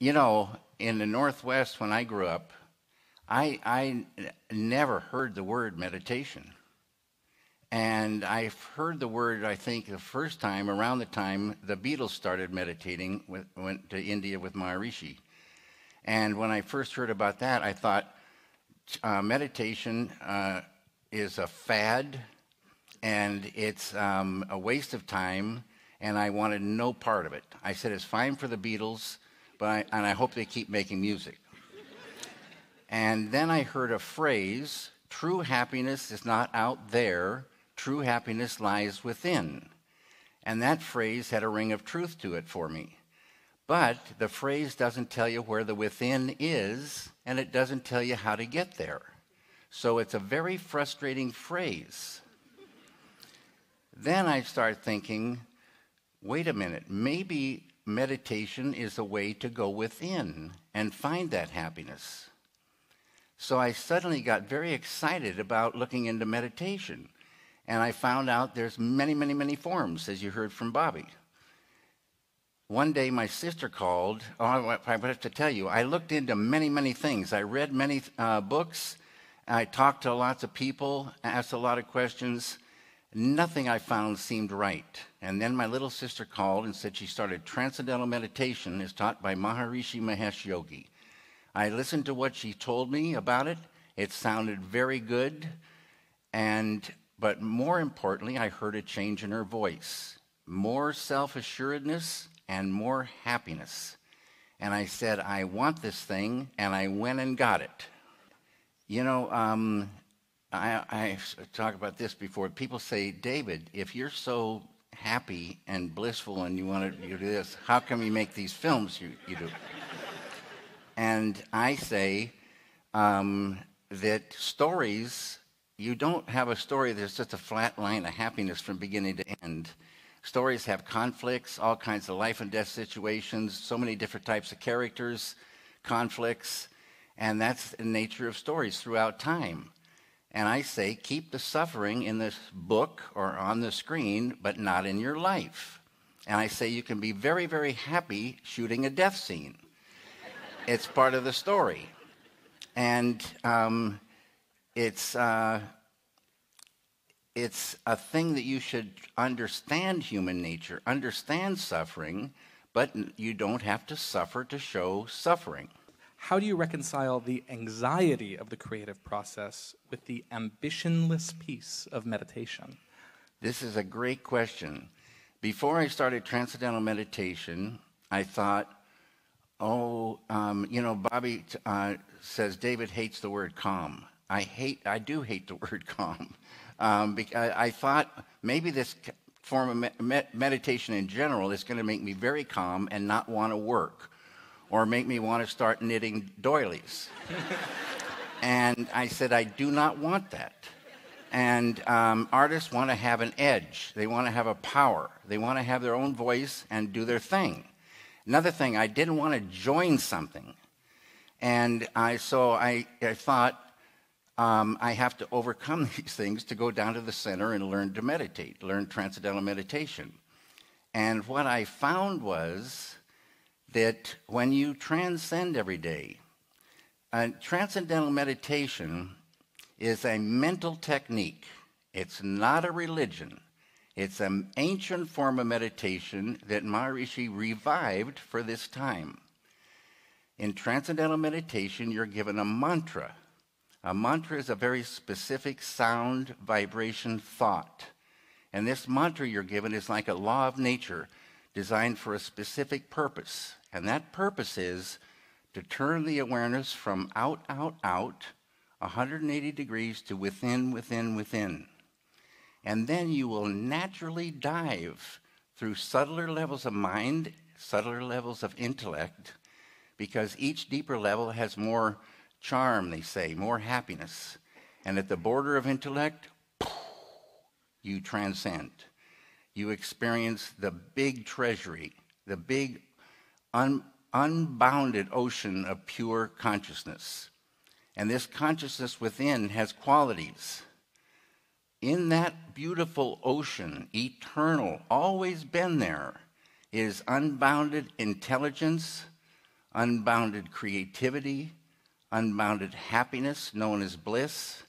You know, in the Northwest when I grew up, I never heard the word meditation. And I heard the word, I think, the first time, around the time the Beatles started meditating, went to India with Maharishi. And when I first heard about that, I thought meditation is a fad, and it's a waste of time, and I wanted no part of it. I said, it's fine for the Beatles, and I hope they keep making music. And then I heard a phrase, true happiness is not out there, true happiness lies within. And that phrase had a ring of truth to it for me. But the phrase doesn't tell you where the within is, and it doesn't tell you how to get there. So it's a very frustrating phrase. Then I start thinking, wait a minute, maybe meditation is a way to go within and find that happiness. So I suddenly got very excited about looking into meditation. And I found out there's many, many, many forms, as you heard from Bobby. One day my sister called. I have to tell you, I looked into many, many things. I read many books. I talked to lots of people, asked a lot of questions. Nothing I found seemed right. And then my little sister called and said she started Transcendental Meditation as taught by Maharishi Mahesh Yogi. I listened to what she told me about it. It sounded very good. But more importantly, I heard a change in her voice. More self-assuredness and more happiness. And I said, I want this thing, and I went and got it. You know, I talked about this before. People say, David, if you're so happy and blissful and you want to do this, how come you make these films you do? And I say that stories, you don't have a story that's just a flat line of happiness from beginning to end. Stories have conflicts, all kinds of life and death situations, so many different types of characters, conflicts, and that's the nature of stories throughout time. And I say, keep the suffering in this book or on the screen, but not in your life. And I say you can be very, very happy shooting a death scene. It's part of the story. And it's a thing that you should understand human nature, understand suffering, but you don't have to suffer to show suffering. How do you reconcile the anxiety of the creative process with the ambitionless peace of meditation? This is a great question. Before I started Transcendental Meditation, I thought, Bobby says David hates the word calm. I do hate the word calm. Because I thought maybe this form of meditation in general is going to make me very calm and not want to work, or make me want to start knitting doilies. And I said, I do not want that. And artists want to have an edge. They want to have a power. They want to have their own voice and do their thing. Another thing, I didn't want to join something. And I thought, I have to overcome these things to go down to the center and learn to meditate, learn Transcendental Meditation. And what I found was that when you transcend every day, Transcendental Meditation is a mental technique. It's not a religion. It's an ancient form of meditation that Maharishi revived for this time. In Transcendental Meditation, you're given a mantra. A mantra is a very specific sound, vibration, thought. And this mantra you're given is like a law of nature designed for a specific purpose. And that purpose is to turn the awareness from out, 180 degrees to within, within, within. And then you will naturally dive through subtler levels of mind, subtler levels of intellect, because each deeper level has more charm, they say, more happiness. And at the border of intellect, you transcend. You experience the big treasury, the big unbounded ocean of pure consciousness. And this consciousness within has qualities. In that beautiful ocean, eternal, always been there, is unbounded intelligence, unbounded creativity, unbounded happiness, known as bliss,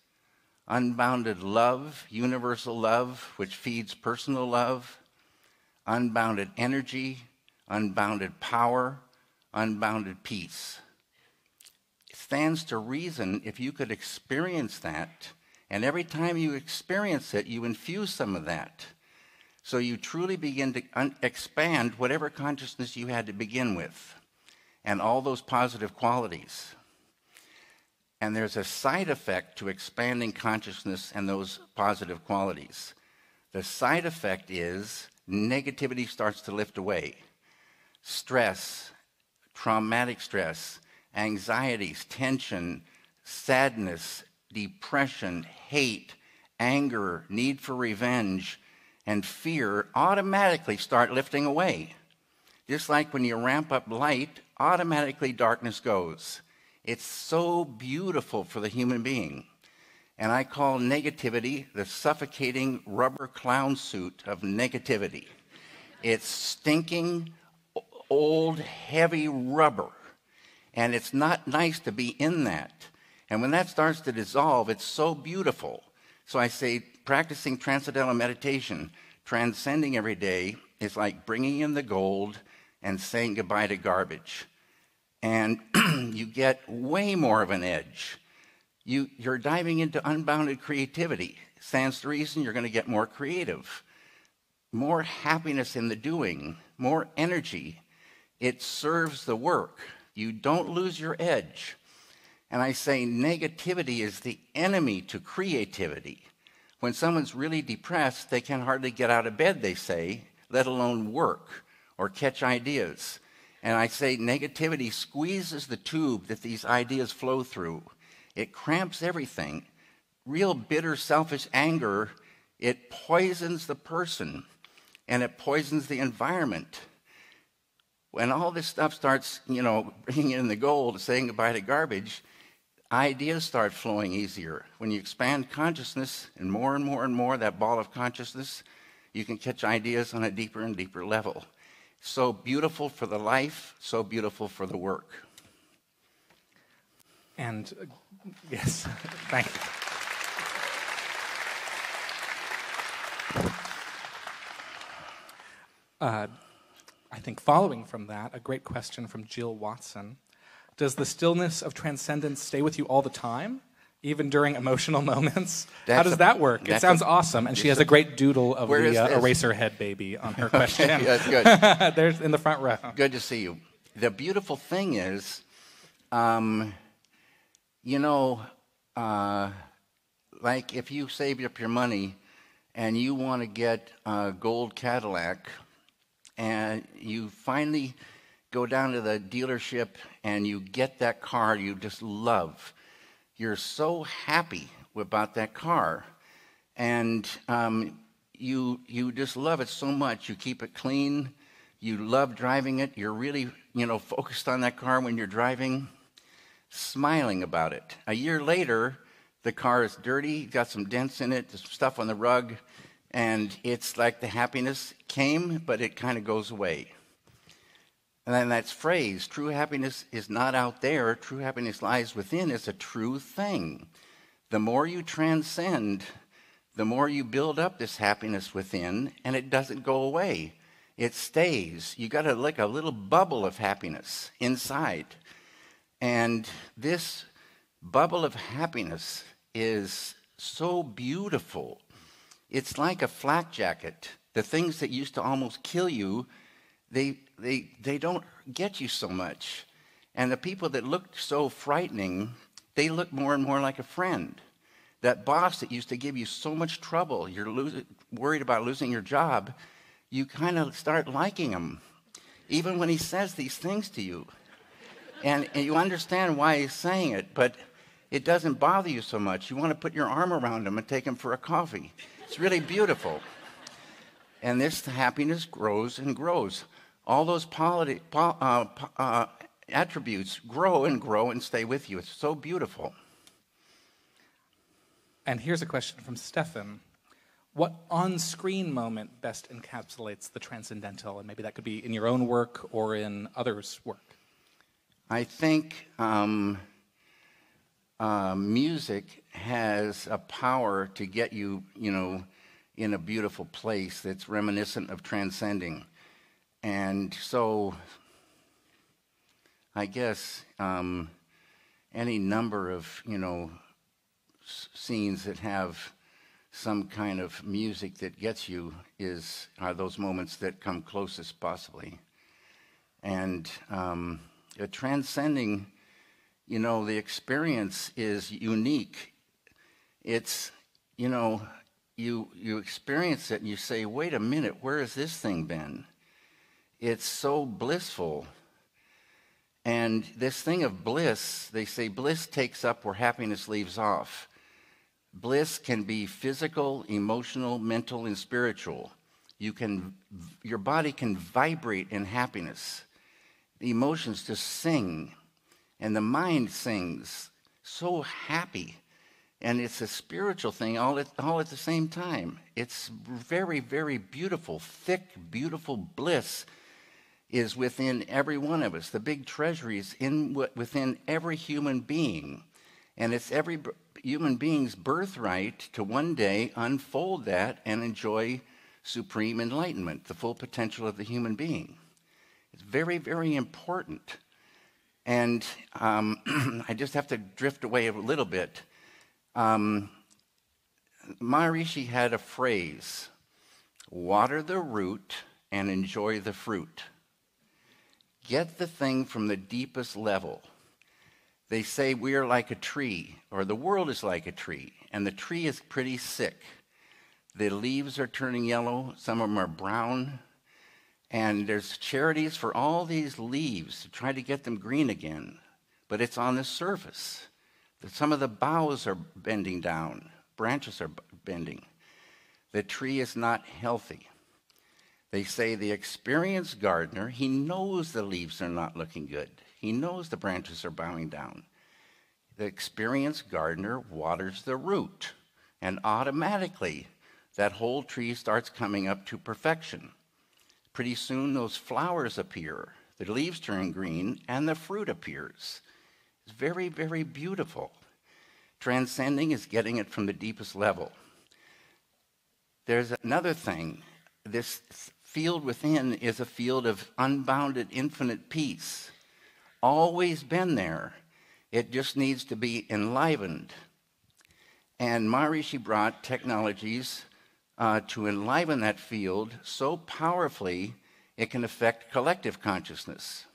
unbounded love, universal love, which feeds personal love, unbounded energy, unbounded power, unbounded peace. It stands to reason if you could experience that, and every time you experience it, you infuse some of that. So you truly begin to expand whatever consciousness you had to begin with, and all those positive qualities. And there's a side effect to expanding consciousness and those positive qualities. The side effect is negativity starts to lift away. Stress, traumatic stress, anxieties, tension, sadness, depression, hate, anger, need for revenge, and fear automatically start lifting away. Just like when you ramp up light, automatically darkness goes. It's so beautiful for the human being. And I call negativity the suffocating rubber clown suit of negativity. It's stinking, old, heavy rubber. And it's not nice to be in that. And when that starts to dissolve, it's so beautiful. So I say practicing Transcendental Meditation, transcending every day, is like bringing in the gold and saying goodbye to garbage. And you get way more of an edge. You're diving into unbounded creativity. Stands to reason you're going to get more creative, more happiness in the doing, more energy. It serves the work. You don't lose your edge. And I say negativity is the enemy to creativity. When someone's really depressed, they can hardly get out of bed, they say, let alone work or catch ideas. And I say negativity squeezes the tube that these ideas flow through. It cramps everything. Real bitter, selfish anger, it poisons the person, and it poisons the environment. When all this stuff starts, bringing in the gold, saying goodbye to garbage, ideas start flowing easier. When you expand consciousness and more and more, that ball of consciousness, you can catch ideas on a deeper and deeper level. So beautiful for the life, so beautiful for the work. And yes, thank you. I think following from that, a great question from Jill Watson. Does the stillness of transcendence stay with you all the time, even during emotional moments? How does that work? It sounds awesome. And she has a great doodle of the eraser head baby on her question. That's good. There's in the front row. Good to see you. The beautiful thing is, like if you save up your money and you want to get a gold Cadillac, and you finally go down to the dealership and you get that car you just love. You're so happy about that car, and you just love it so much. You keep it clean. You love driving it. You're really, focused on that car when you're driving, smiling about it. A year later, the car is dirty, got some dents in it, there's some stuff on the rug, and it's like the happiness came, but it kind of goes away. And then that phrase, true happiness is not out there, true happiness lies within, is a true thing. The more you transcend, the more you build up this happiness within, and it doesn't go away. It stays. You got like a little bubble of happiness inside. And this bubble of happiness is so beautiful. It's like a flak jacket. The things that used to almost kill you, they don't get you so much. And the people that looked so frightening, they look more and more like a friend. That boss that used to give you so much trouble, you're worried about losing your job, you kind of start liking him, even when he says these things to you. And you understand why he's saying it, but it doesn't bother you so much. You want to put your arm around him and take him for a coffee. It's really beautiful. And this happiness grows and grows. All those attributes grow and stay with you. It's so beautiful. And here's a question from Stefan. What on-screen moment best encapsulates the transcendental? And maybe that could be in your own work or in others' work. I think music has a power to get you, in a beautiful place that's reminiscent of transcending. And so I guess any number of, scenes that have some kind of music that gets you are those moments that come closest possibly. And transcending, the experience is unique. It's, you experience it and you say, wait a minute, where has this thing been? It's so blissful. And this thing of bliss, they say bliss takes up where happiness leaves off. Bliss can be physical, emotional, mental, and spiritual. Your body can vibrate in happiness. The emotions just sing, and the mind sings, so happy. And it's a spiritual thing all at the same time. It's very, very beautiful. Thick, beautiful bliss is within every one of us. The big treasury is within every human being. And it's every human being's birthright to one day unfold that and enjoy supreme enlightenment, the full potential of the human being. It's very, very important. And I just have to drift away a little bit. Maharishi had a phrase, water the root and enjoy the fruit. Get the thing from the deepest level. They say we are like a tree, or the world is like a tree, and the tree is pretty sick. The leaves are turning yellow, some of them are brown, and there's charities for all these leaves to try to get them green again, but it's on the surface. Some of the boughs are bending down, branches are bending. The tree is not healthy. They say the experienced gardener, he knows the leaves are not looking good. He knows the branches are bowing down. The experienced gardener waters the root, and automatically that whole tree starts coming up to perfection. Pretty soon those flowers appear, the leaves turn green, and the fruit appears. It's very, very beautiful. Transcending is getting it from the deepest level. There's another thing. This field within is a field of unbounded, infinite peace. Always been there. It just needs to be enlivened. And Maharishi brought technologies to enliven that field so powerfully it can affect collective consciousness.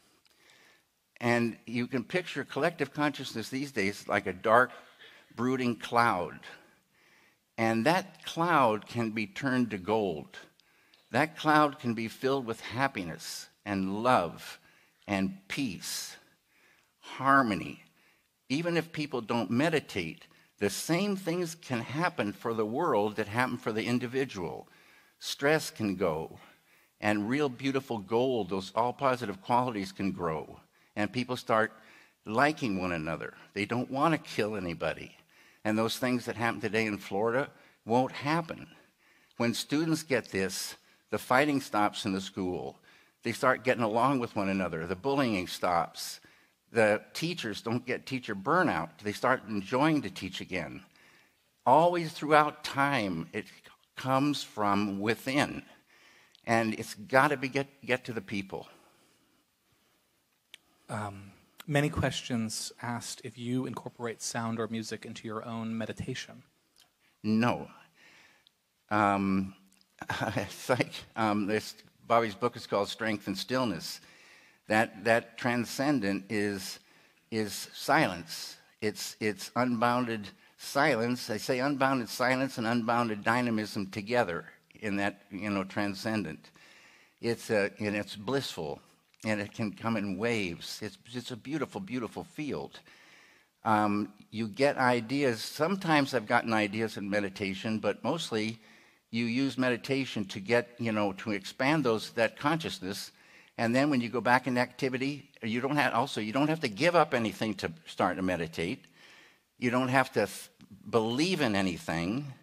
And you can picture collective consciousness these days like a dark, brooding cloud. And that cloud can be turned to gold. That cloud can be filled with happiness and love and peace, harmony. Even if people don't meditate, the same things can happen for the world that happen for the individual. Stress can go, and real beautiful gold, those all positive qualities can grow, and people start liking one another. They don't want to kill anybody. And those things that happen today in Florida won't happen. When students get this, the fighting stops in the school. They start getting along with one another. The bullying stops. The teachers don't get teacher burnout. They start enjoying to teach again. Always throughout time, it comes from within. And it's got to get to the people. Many questions asked if you incorporate sound or music into your own meditation. No. It's like Bobby's book is called Strength and Stillness. That transcendent is silence. It's unbounded silence. I say unbounded silence and unbounded dynamism together in that transcendent. It's blissful, and it can come in waves. It's a beautiful, beautiful field. You get ideas. Sometimes I've gotten ideas in meditation, but mostly you use meditation to get to expand that consciousness. And then when you go back in activity, you don't have to give up anything to start to meditate. You don't have to believe in anything.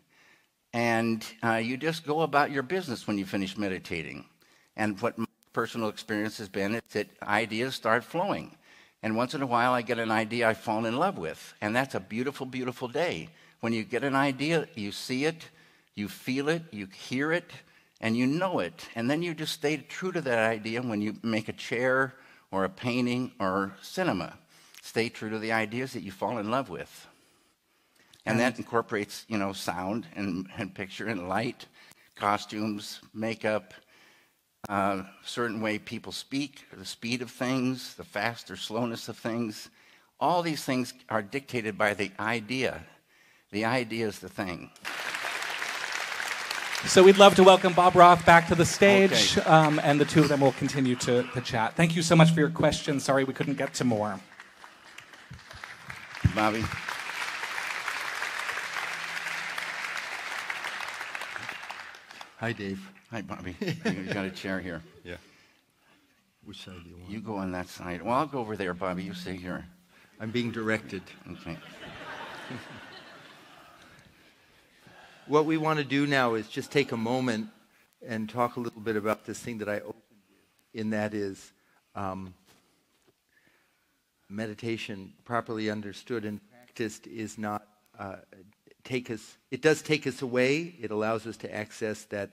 And you just go about your business when you finish meditating. And what my personal experience has been is that ideas start flowing. And once in a while, I get an idea I fall in love with. And that's a beautiful, beautiful day. When you get an idea, you see it, you feel it, you hear it, and you know it. And then you just stay true to that idea when you make a chair or a painting or cinema. Stay true to the ideas that you fall in love with. And that incorporates, sound and picture and light, costumes, makeup, certain way people speak, the speed of things, the fast or slowness of things. All these things are dictated by the idea. The idea is the thing. So we'd love to welcome Bob Roth back to the stage, and the two of them will continue to chat. Thank you so much for your questions. Sorry we couldn't get to more. Bobby. Hi, Dave. Hi, Bobby. You got a chair here. Yeah. Which side do you want? You go on that side. Well, I'll go over there, Bobby. You stay here. I'm being directed. Okay. What we want to do now is just take a moment and talk a little bit about this thing that I opened with, and that is meditation, properly understood and practiced, is not it does take us away. It allows us to access that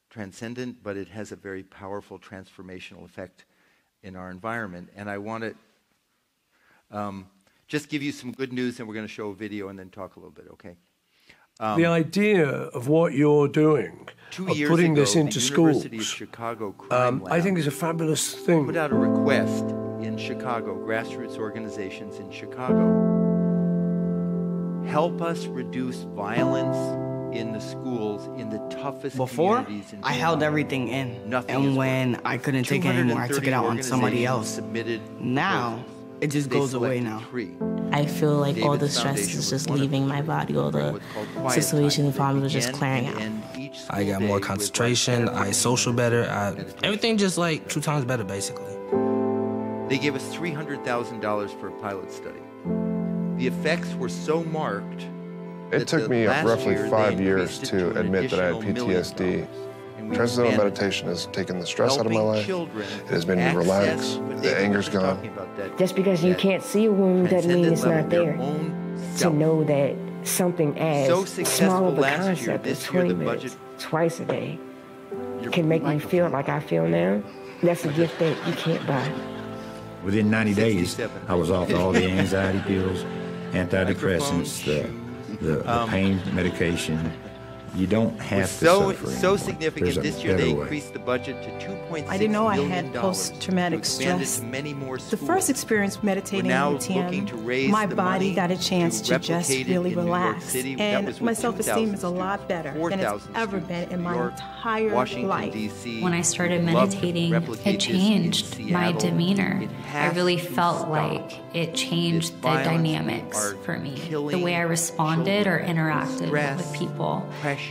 transcendent, but it has a very powerful transformational effect in our environment. And I want to just give you some good news, and we're going to show a video and then talk a little bit, okay? The idea of what you're doing, of putting this into schools, I think is a fabulous thing. Put out a request in Chicago, grassroots organizations in Chicago. Help us reduce violence in the schools in the toughest communities. Before, I held everything in. And when I couldn't take it anymore, I took it out on somebody else. Now, it just goes away now. I feel like all the stress is just leaving my body. All the situation and problems are just clearing out. I got more concentration. I social better. Everything just like 2 times better, basically. They gave us $300,000 for a pilot study. The effects were so marked. It took me roughly 5 years to admit that I had PTSD. Transcendental meditation has taken the stress out of my life. It has made me relax. The anger's gone. Just because you can't see a wound doesn't mean it's not there. To know that something as small of a concept as 20 minutes twice a day can make me feel like I feel now, that's a gift that you can't buy. Within 90 days, I was off all the anxiety pills, antidepressants, the pain medication. You don't have to suffer so significant. This year they increased the budget to $2.6 million. I didn't know I had post-traumatic stress. The first experience meditating in TM, my body got a chance to just really relax. And my self-esteem is a lot better than it's ever been in my entire life. When I started meditating, it changed my demeanor. I really felt like it changed the dynamics for me, the way I responded or interacted with people.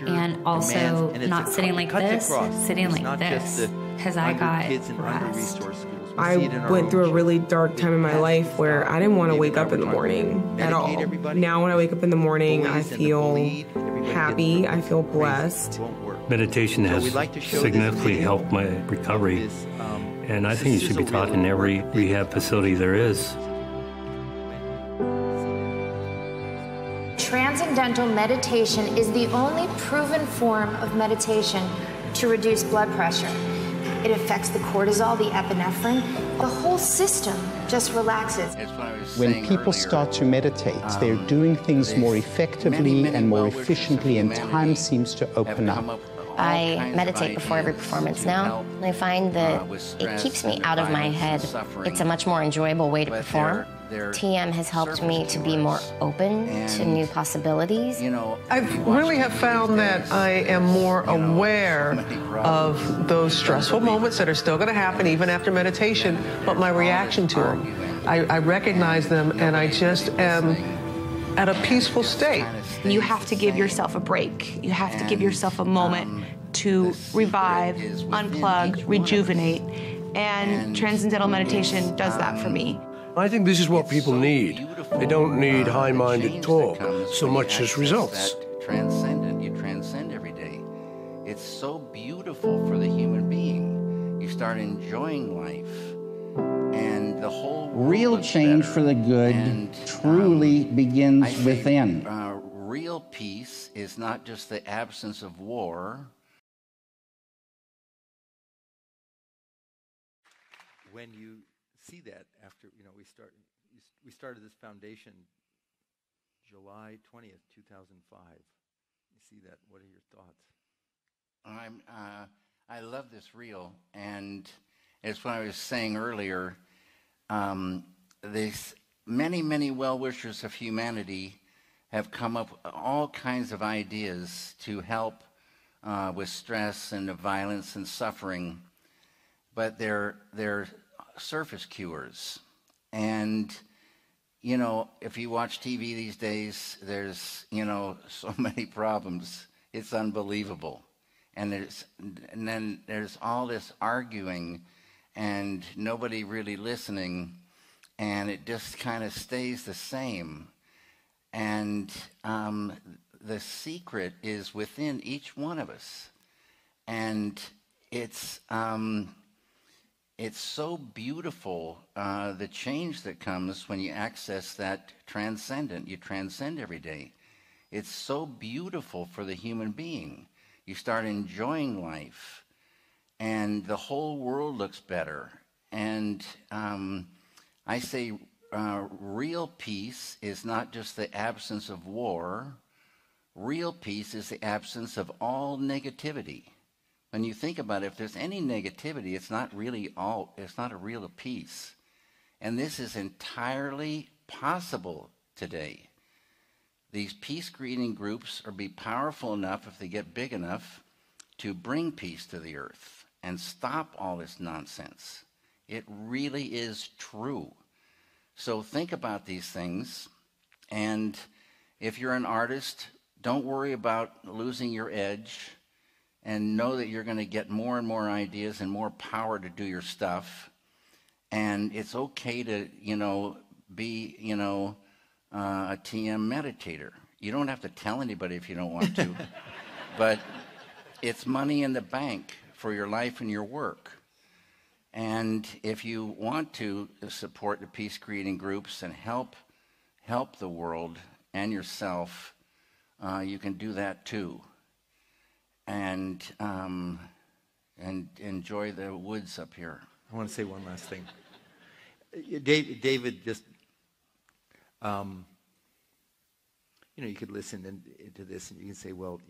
And also not sitting like this, sitting like this, because I got rest. I went through a really dark time in my life where I didn't want to wake up in the morning at all. Now when I wake up in the morning, I feel happy, I feel blessed. Meditation has significantly helped my recovery, and I think it should be taught in every rehab facility there is. Transcendental meditation is the only proven form of meditation to reduce blood pressure. It affects the cortisol, the epinephrine. The whole system just relaxes. When people start to meditate, they're doing things more effectively and more efficiently, and time seems to open up. I meditate before every performance now, and I find that it keeps me out of my head. It's a much more enjoyable way to perform. TM has helped me to be more open to new possibilities. I really have found that I am more aware of those stressful moments that are still going to happen even after meditation, but my reaction to them. I recognize them, and I just am at a peaceful state. You have to give yourself a break. You have to give yourself a moment to revive, unplug, rejuvenate, and Transcendental Meditation does that for me. I think this is what people need. They don't need high-minded talk so much as results. Transcendent, you transcend every day. It's so beautiful for the human being. You start enjoying life. And the whole real change for the good truly begins within. Real peace is not just the absence of war. When you see that after, we started this foundation July 20th, 2005. You see that, what are your thoughts? I love this reel, and as what I was saying earlier, these many well-wishers of humanity have come up with all kinds of ideas to help with stress and violence and suffering, but they're surface cures. And if you watch TV these days, there's so many problems. It's unbelievable. And then there's all this arguing and nobody really listening, and it just kind of stays the same. And the secret is within each one of us. And it's so beautiful, the change that comes when you access that transcendent. You transcend every day. It's so beautiful for the human being. You start enjoying life, and the whole world looks better. And I say real peace is not just the absence of war. Real peace is the absence of all negativity. When you think about it, if there's any negativity, it's not a real peace. And this is entirely possible today. These peace-creating groups are be powerful enough, if they get big enough, to bring peace to the earth and stop all this nonsense. It really is true. So think about these things, and if you're an artist, don't worry about losing your edge, and know that you're going to get more and more ideas and more power to do your stuff. And it's okay to, be, a TM meditator. You don't have to tell anybody if you don't want to. But it's money in the bank for your life and your work. And if you want to support the peace-creating groups and help the world and yourself, you can do that too. And enjoy the woods up here. I want to say one last thing. David just, you could listen to this and you can say, well,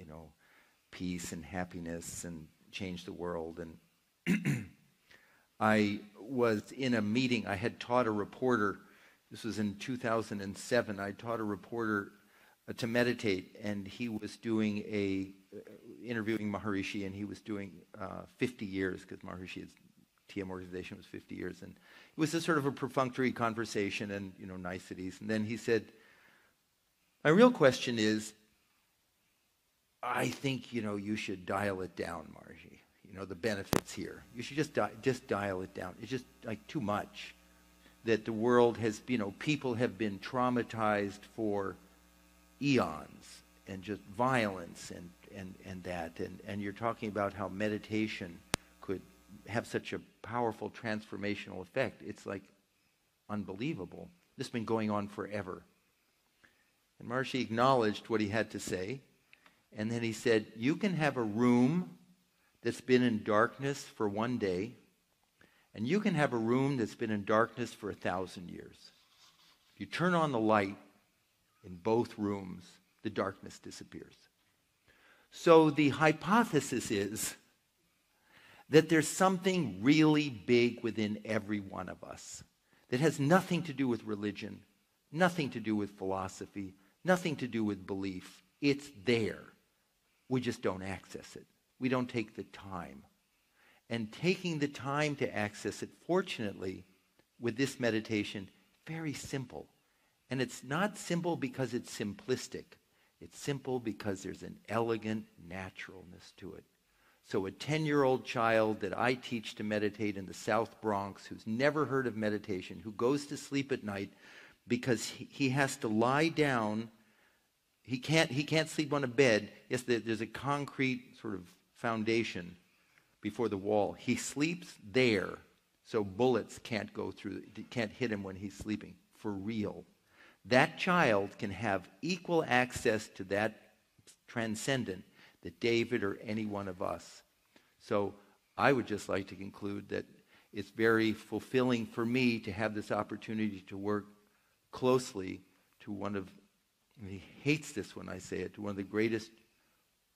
peace and happiness and change the world. And I was in a meeting. I had taught a reporter, this was in 2007, I taught a reporter to meditate, and he was doing interviewing Maharishi, and he was doing 50 years, because Maharishi's TM organization was 50 years. And it was a sort of a perfunctory conversation and, niceties. And then he said, my real question is, I think, you should dial it down, Maharishi. The benefits here. You should just dial it down. It's just like too much. That the world has, people have been traumatized for eons, and just violence and that. And you're talking about how meditation could have such a powerful transformational effect. It's like unbelievable. This has been going on forever. And Maharishi acknowledged what he had to say, and then he said, you can have a room that's been in darkness for one day, and you can have a room that's been in darkness for 1,000 years. If you turn on the light in both rooms, the darkness disappears. So the hypothesis is that there's something really big within every one of us that has nothing to do with religion, nothing to do with philosophy, nothing to do with belief. It's there. We just don't access it. We don't take the time. And taking the time to access it, fortunately, with this meditation, very simple. And it's not simple because it's simplistic. It's simple because there's an elegant naturalness to it. So a 10-year-old child that I teach to meditate in the South Bronx, who's never heard of meditation, who goes to sleep at night because he has to lie down. He can't sleep on a bed. Yes, there's a concrete sort of foundation before the wall. He sleeps there so bullets can't hit him when he's sleeping, for real. That child can have equal access to that transcendent that David or any one of us. So I would just like to conclude that it's very fulfilling for me to have this opportunity to work closely to one of, and he hates this when I say it, to one of the greatest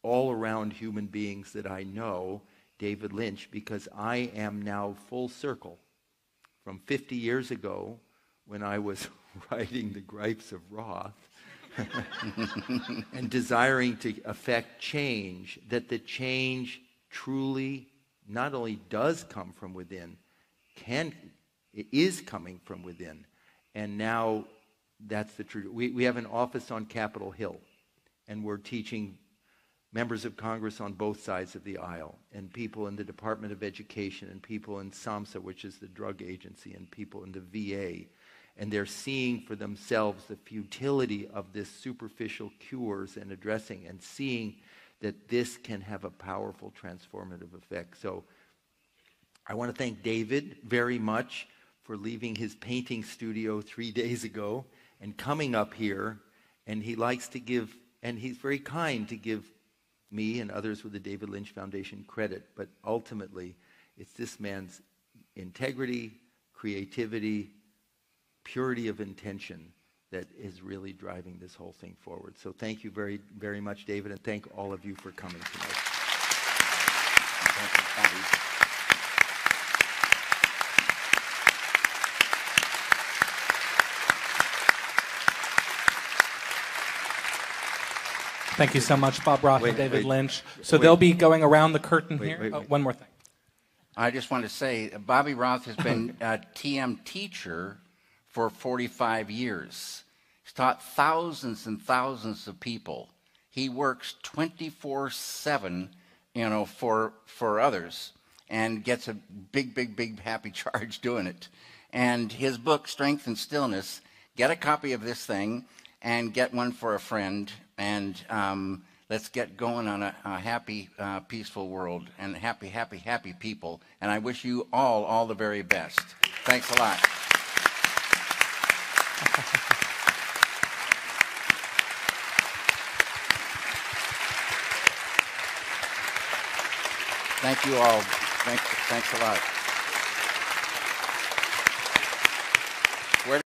all-around human beings that I know, David Lynch, because I am now full circle from 50 years ago when I was writing the Gripes of Roth and desiring to affect change, that the change truly not only does come from within, it is coming from within. And now that's the truth. We have an office on Capitol Hill, and we're teaching members of Congress on both sides of the aisle, and people in the Department of Education, and people in SAMHSA, which is the drug agency, and people in the VA. And they're seeing for themselves the futility of this superficial cures and addressing, and seeing that this can have a powerful transformative effect. So I want to thank David very much for leaving his painting studio 3 days ago and coming up here. And he likes to give, and he's very kind to give me and others with the David Lynch Foundation credit, but ultimately it's this man's integrity, creativity, purity of intention that is really driving this whole thing forward. So thank you very, very much, David, and thank all of you for coming tonight. Thank you, Bobby. Thank you so much, Bob Roth and David Lynch. So they'll be going around the curtain here. One more thing. I just want to say, Bobby Roth has been a TM teacher for 45 years. He's taught thousands and thousands of people. He works 24/7, for others, and gets a big happy charge doing it. And his book, Strength and Stillness, get a copy of this thing and get one for a friend. And let's get going on a happy, peaceful world and happy people. And I wish you all the very best. Thanks a lot. Thank you all. Thanks a lot.